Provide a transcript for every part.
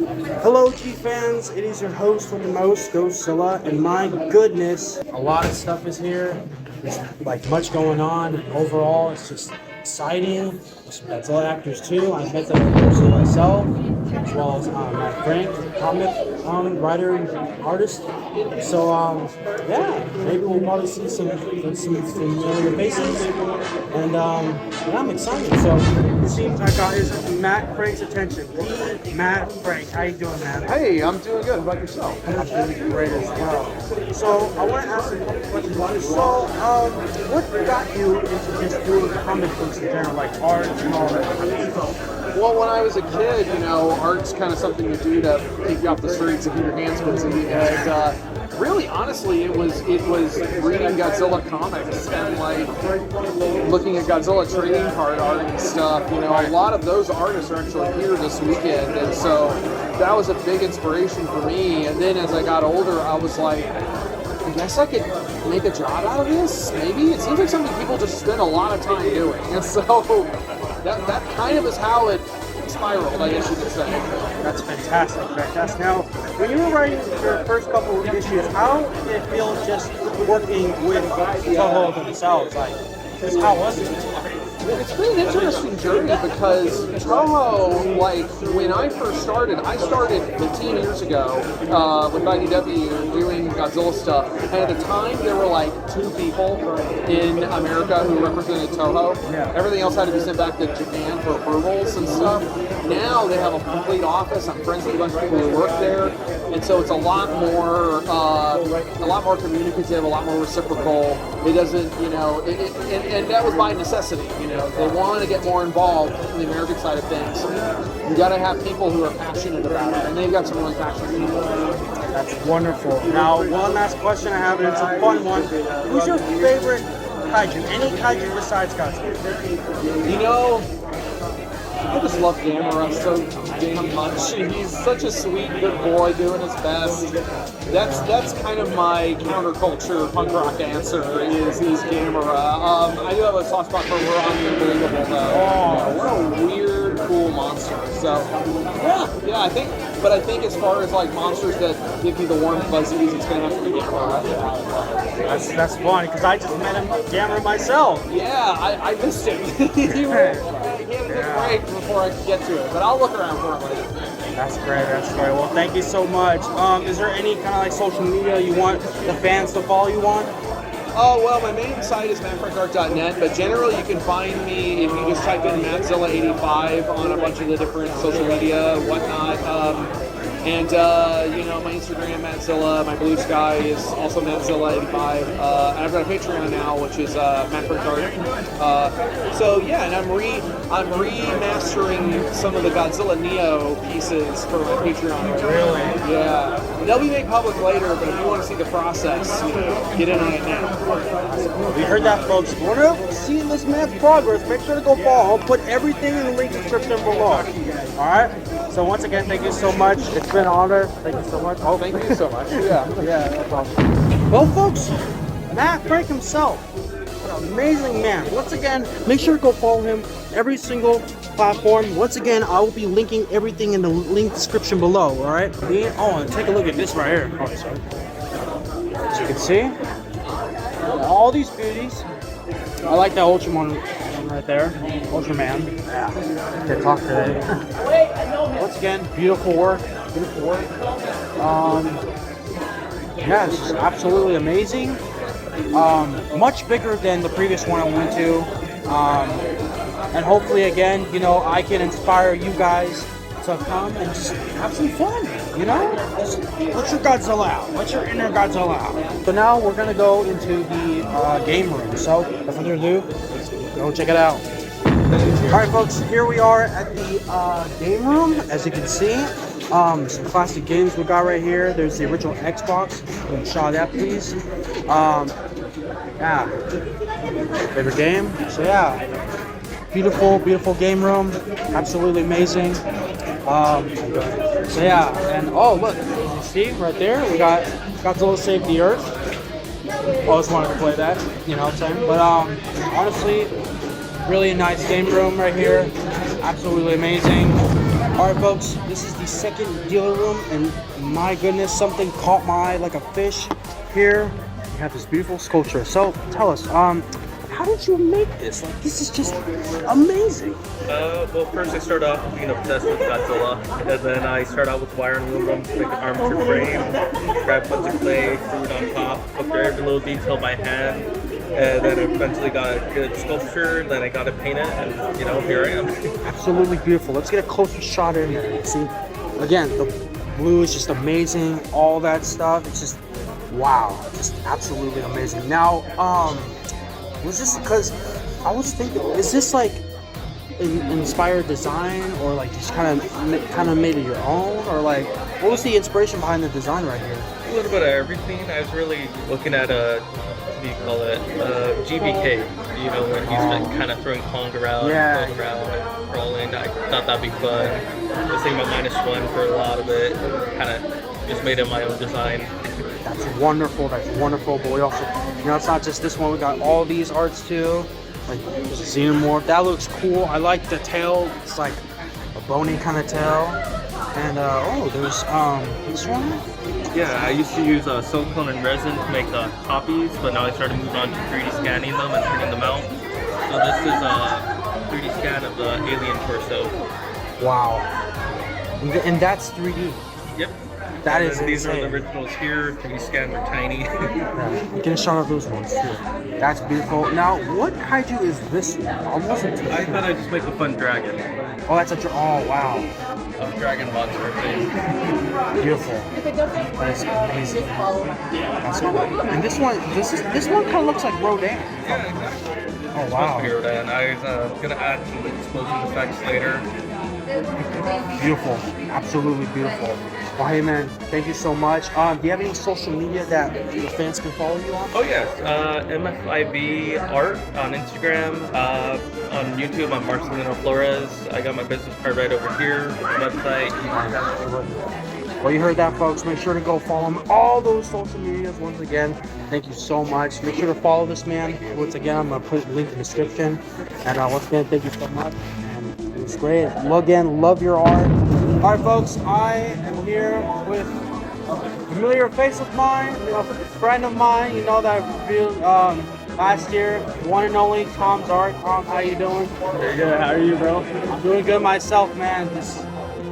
Hello, G fans. It is your host with the most, Godzilla, and my goodness, a lot of stuff is here. There's like much going on. Overall, it's just exciting. There's some Godzilla actors too. I met them in person myself, as well as Matt Frank, comic writer and artist. So yeah, maybe we'll probably see some familiar faces, and yeah, I'm excited. So it seems I got his Matt Frank's attention. Matt Frank, how you doing, man? Hey, I'm doing good. How about yourself? I'm doing great as well. So I want to ask a couple questions. So what got you into just doing comic books in general, like art and all that? Well, when I was a kid, you know, art's kind of something you do to keep you off the streets and keep your hands busy. And really, honestly, it was reading Godzilla comics and like looking at Godzilla trading card art and stuff. You know, a lot of those artists are actually here this weekend, and so that was a big inspiration for me. And then as I got older, I was like, I guess I could make a job out of this. Maybe it seems like something people just spend a lot of time doing, and so that kind of is how it spiraled, I guess you could say. That's fantastic, fantastic. Now, when you were writing your first couple of issues, how did it feel just working with Toho themselves? Like, just how was it? It's been an interesting journey because Toho, like, when I first started, I started 15 years ago with IDW doing Godzilla stuff. And at the time, there were like 2 people in America who represented Toho. Yeah. Everything else had to be sent back to Japan for approvals and stuff. Now they have a complete office. I'm friends with a bunch of people who work there. And so it's a lot more communicative, a lot more reciprocal. It doesn't, you know, and that was by necessity, you know. They want to get more involved in the American side of things. You got to have people who are passionate about it, and they've got some really passionate people. That's wonderful. Now, one last question I have, and it's a fun one. Who's your favorite kaiju? Any kaiju besides Godzilla? You know, I just love Gamera so damn much. He's such a sweet, good boy doing his best. That's kind of my counterculture punk rock answer is Gamera. I do have a soft spot for Ron Unbelievable though. Oh, what a weird, cool monster. So yeah, I think as far as like monsters that give me the warm fuzzies, it's gonna have to be Gamera. That's funny because I just met him Gamera myself. Yeah, I missed him. He had a good break before I could get to it, but I'll look around for it later. That's great, that's great. Well, thank you so much. Is there any kind of like social media you want the fans to follow you on? Oh, well, my main site is Thomz.art, but generally you can find me if you just type in Mattzilla85 on a bunch of the different social media, whatnot. And, you know, my Instagram, Mattzilla, my Blue Sky is also Mattzilla85. And I've got a Patreon now, which is Thomz.art. So, yeah, and I'm remastering some of the Godzilla Neo pieces for my Patreon. Really? Yeah. They'll be made public later, but if you want to see the process, you know, get in on it now. We heard that, folks. If you want to see this man's progress, make sure to go follow. I'll put everything in the link description below. All right? So once again, thank you so much. It's been an honor. Thank you so much. Oh, thank you so much. Yeah, that's awesome. Well, folks, Matt Frank himself, what an amazing man. Once again, make sure to go follow him every single platform. Once again, I will be linking everything in the link description below. All right? Oh, and take a look at this right here. Oh, sorry. As you can see, all these beauties. I like that Ultraman right there. Ultraman. Yeah. Good talk today. Once again, beautiful work. Beautiful work. Yeah, this is absolutely amazing. Much bigger than the previous one I went to. And hopefully, again, you know, I can inspire you guys to come and just have some fun, you know? Just let your Godzilla out. Let your inner Godzilla out. So now we're going to go into the game room. So, without further ado, let's go check it out. Alright, folks, here we are at the game room. As you can see, some classic games we got right here. There's the original Xbox. Show that, please. Yeah. Favorite game. So, yeah. Beautiful, beautiful game room. Absolutely amazing. So yeah, and oh look, you see right there, we got Godzilla Save the Earth. Always wanted to play that, you know what I'm saying? But honestly, really nice game room right here. Absolutely amazing. All right, folks, this is the second dealer room, and my goodness, something caught my eye like a fish. Here, we have this beautiful sculpture. So, tell us, how did you make this? Like, this is just amazing. Well, first I started off being obsessed with Godzilla, and then I started out with wire and aluminum to make an armature frame, grab a bunch of clay, threw it on top, put every little detail by hand, and then eventually got a good sculpture, then I got to paint it, and here I am. Absolutely beautiful. Let's get a closer shot in here. See, again, the blue is just amazing. All that stuff, it's just wow, just absolutely amazing. Now, was this because I was thinking, is this like inspired design, or like just kind of made it your own, or like what was the inspiration behind the design right here? A little bit of everything. I was really looking at what do you call it? GBK. When he's kind of throwing Kong around, going around, and crawling. I thought that'd be fun. I was thinking about -1 for a lot of it. Kind of just made it my own design. That's wonderful. That's wonderful. But we also, it's not just this one. We got all these arts too. Like xenomorph. That looks cool. I like the tail. It's like a bony kind of tail. And there's this one. Yeah, I used to use silicone and resin to make copies, but now I started moving on to 3D scanning them and printing them out. So this is a 3D scan of the alien torso. Wow. And that's 3D. Yep. That is these insane. are the originals here. 3D scans are tiny. You can shout out those ones too. That's beautiful. Now, what kaiju is this one? I wasn't too sure. I thought I'd just make a fun dragon. Oh, that's oh wow. A dragon monster thing. Beautiful. That is amazing. That's cool. And this one kind of looks like Rodan. Yeah, exactly. Oh wow. Rodan. I was gonna add some explosion effects later. Beautiful. Absolutely beautiful. Well, hey man, thank you so much. Do you have any social media that the fans can follow you on? Oh yes, BayAreaFilms on Instagram, on YouTube I'm Marcelino Flores. I got my business card right over here, website. Well, you heard that, folks. Make sure to go follow him. All those social medias. Once again, thank you so much. Make sure to follow this man. Once again, I'm gonna put a link in the description. And once again, thank you so much. And it was great. Again, love your art. All right, folks, I am here with a familiar face of mine, a friend of mine, that I reviewed last year, one and only Thomz.art. Tom, how you doing? Very good. How are you, bro? I'm doing good myself, man.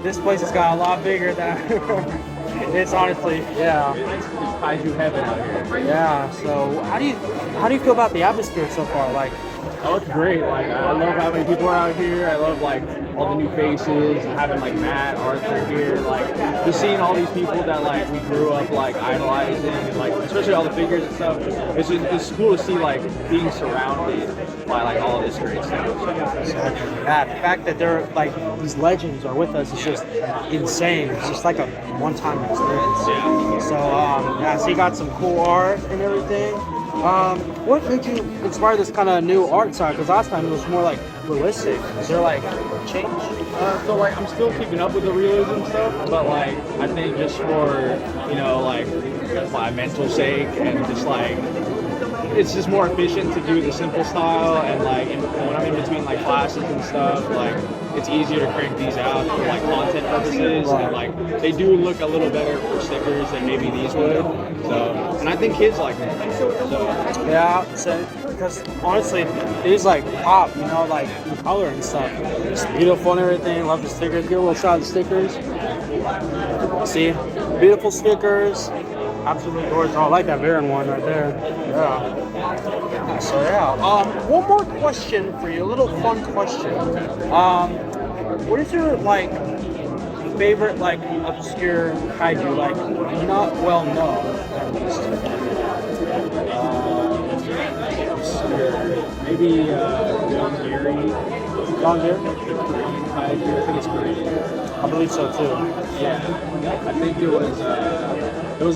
This place has got a lot bigger than it's honestly, yeah. It's kaiju heaven out here. Yeah. So how do you feel about the atmosphere so far? Like, Oh, it's great. Like, I love how many people are out here. I love all the new faces, having Matt, Arthur here, just seeing all these people that we grew up idolizing, and especially all the figures and stuff. It's cool to see being surrounded by all this great stuff. exactly. Yeah, the fact that they're these legends are with us is just insane. It's just like a one-time experience. Yeah. So so you got some cool art and everything. What made you inspire this kind of new art style? Because last time it was more realistic. Is there a change? So I'm still keeping up with the realism stuff, but I think just for my mental sake and just it's just more efficient to do the simple style, and when I'm in between classes and stuff, it's easier to crank these out for content purposes, and they do look a little better for stickers than maybe these would. So, and I think kids like them. So yeah, because honestly, it is pop, the color and stuff. It's beautiful and everything. Love the stickers. Get a little shot of the stickers. See, beautiful stickers. Absolutely gorgeous. Oh, I like that Baron one right there. Yeah. So yeah. One more question for you. A little fun question. What is your favorite obscure kaiju not well known at least? maybe John Gary. John Gary? I think it's Korean. I believe so too. Yeah, I think it was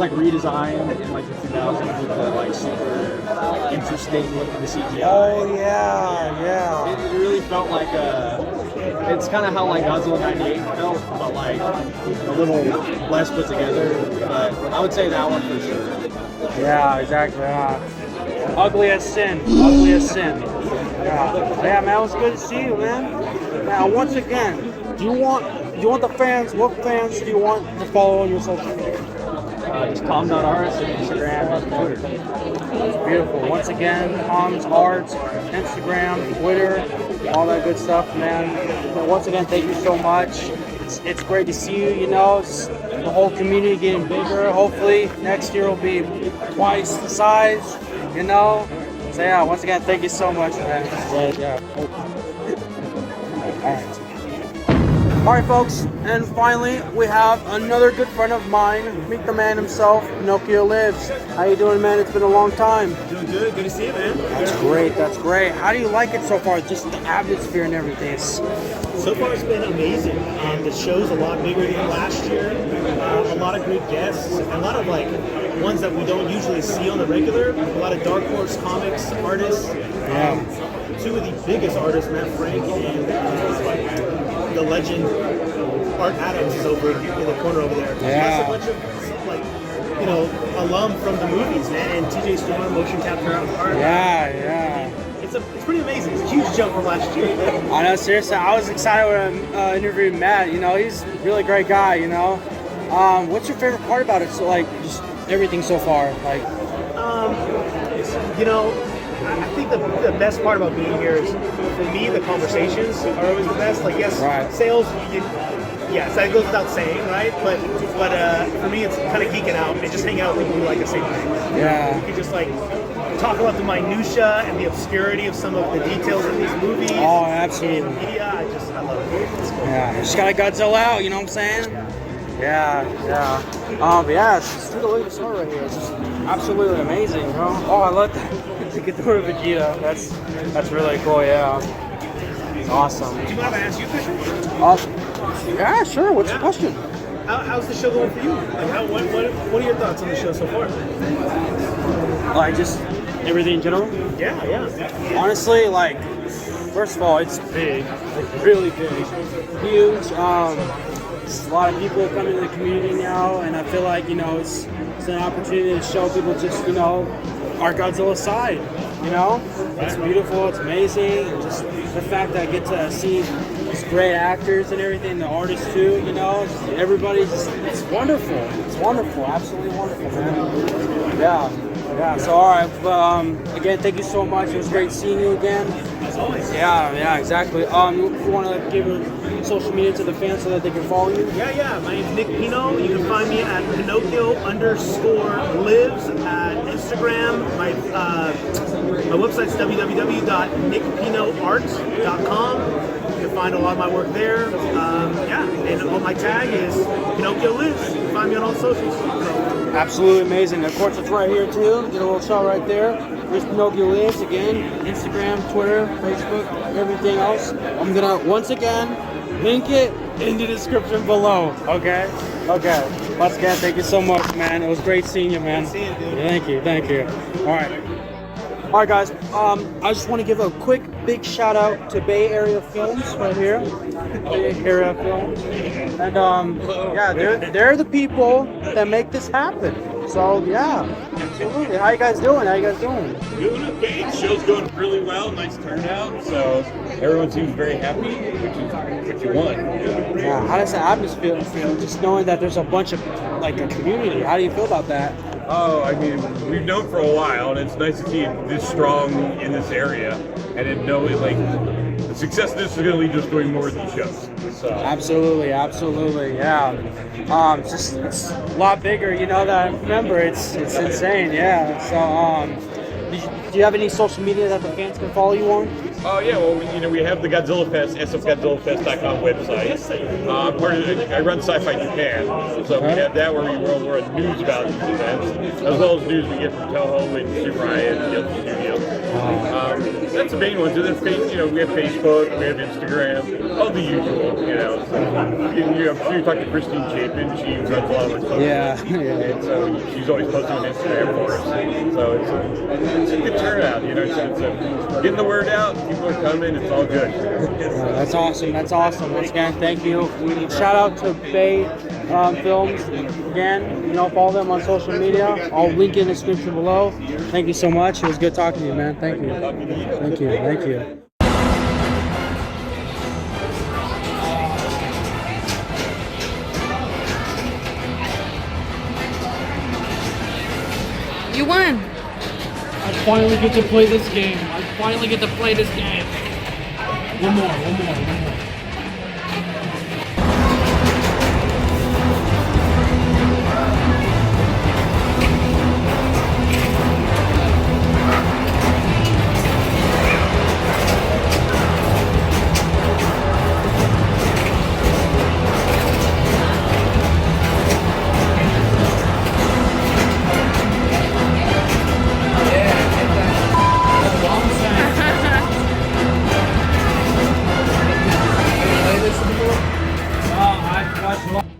redesigned in the 2000s with the super interesting look of the CGI. Oh yeah. It really felt it's kind of how Godzilla '98 felt, but a little less put together. But I would say that one for sure. Yeah, exactly. Ugly as sin. Ugly as sin. Yeah, man, it was good to see you, man. Now, once again, do you want you want the fans? What fans do you want to follow on your social media? Just Thomz.art on Instagram and Twitter. That's beautiful. Once again, Thomz.art, Instagram, Twitter, all that good stuff, man. But once again, thank you so much. It's great to see you. You know, it's the whole community getting bigger. Hopefully, next year will be twice the size. You know. So yeah, once again, thank you so much, man. Yeah. All right, folks, and finally, we have another good friend of mine. Meet the man himself, Pinocchio Lives. How you doing, man? It's been a long time. Doing good. Good to see you, man. That's great. That's great. How do you like it so far? Just the atmosphere and everything. So far, it's been amazing. The show's a lot bigger than last year. A lot of great guests, and a lot of like ones that we don't usually see on the regular. A lot of Dark Horse Comics artists. Two of the biggest artists, Matt Frank and the legend Art Adams, is over in the corner over there. Yeah. Plus a bunch of like, you know, alum from the movies, man. And TJ Storm, motion capture art. Yeah. It's pretty amazing. It's a huge jump from last year. I know, seriously. I was excited when I interviewed Matt. You know, he's a really great guy, you know. What's your favorite part about it? So, like, just everything so far? Like, you know, I think the best part about being here is, for me, the conversations are always the best. Like, yes, right. Sales, yes, that goes without saying, right? But for me, it's kind of geeking out and just hanging out with people who like the same thing. Yeah. You can just like talk about the minutia and the obscurity of some of the details of these movies. Oh, absolutely. And media, I love it. It's cool. Yeah, just got a Godzilla out, you know what I'm saying? Yeah. But yeah, it's through the look of the right here. It's just absolutely amazing, bro. Oh, I love that. The Ghidorah Vegeta. That's really cool, yeah. It's awesome. Do you mind if I ask you a question? Yeah, sure. What's your question? How's the show going for you? Like, what are your thoughts on the show so far? Like, just everything in general? Yeah. Honestly, like, first of all, it's big. Like, really big. Huge. Just a lot of people come into the community now, and I feel like, you know, it's an opportunity to show people just, you know, our Godzilla side, you know? It's beautiful, it's amazing, and just the fact that I get to see these great actors and everything, the artists too, you know? Everybody's just, it's wonderful. It's wonderful, absolutely wonderful, man. Yeah, so alright, again, thank you so much. It was great seeing you again. As always. Yeah, exactly. You want to give a social media to the fans so that they can follow you? Yeah. My name's Nick Pino. You can find me at Pinocchio_lives at Instagram. My website's www.nickpinoart.com. You can find a lot of my work there. And on my tag is Pinocchio Lives. You can find me on all socials. Absolutely amazing. Of course, it's right here too. Get a little shot right there. There's Pinocchio Lives again. Instagram, Twitter, Facebook, everything else. I'm gonna once again link it in the description below. Okay. Once again, thank you so much, man. It was great seeing you, man. Great seeing you, dude. Thank you. All right, guys. I just want to give a quick, big shout out to Bay Area Films right here. Bay Area Films, and yeah, they're the people that make this happen. So yeah, absolutely. How you guys doing? Doing okay. The show's going really well. Nice turnout. So everyone seems very happy, which is what you want. Yeah. How does the atmosphere feel? Just knowing that there's a bunch of like a community. How do you feel about that? Oh, I mean, we've known for a while, and it's nice to see it this strong in this area, and to know it like the success of this is going to lead to us doing more of these shows. So. Absolutely, yeah. It's a lot bigger, you know. That I remember, it's insane, yeah. So, do you have any social media that the fans can follow you on? Oh yeah, well we have the Godzilla Fest, sfgodzillafest.com website. I run Sci-Fi Japan, so we have that where we roll more news about these events, as well as news we get from Toho and Super Riot and the other studios. That's the main ones. And then we have Facebook, we have Instagram, all the usual. I'm sure you talk to Christine Chapin. She runs a lot of our stuff. Yeah. And so she's always posting on Instagram for us. So it's a good turnout. It's getting the word out. People are coming. It's all good. That's awesome. Once again, thank you. Shout out to Bay Films again. Follow them on social media. I'll link in the description below. Thank you so much. It was good talking to you, man. Thank you. Thank you. You won. I finally get to play this game. One more. I've watched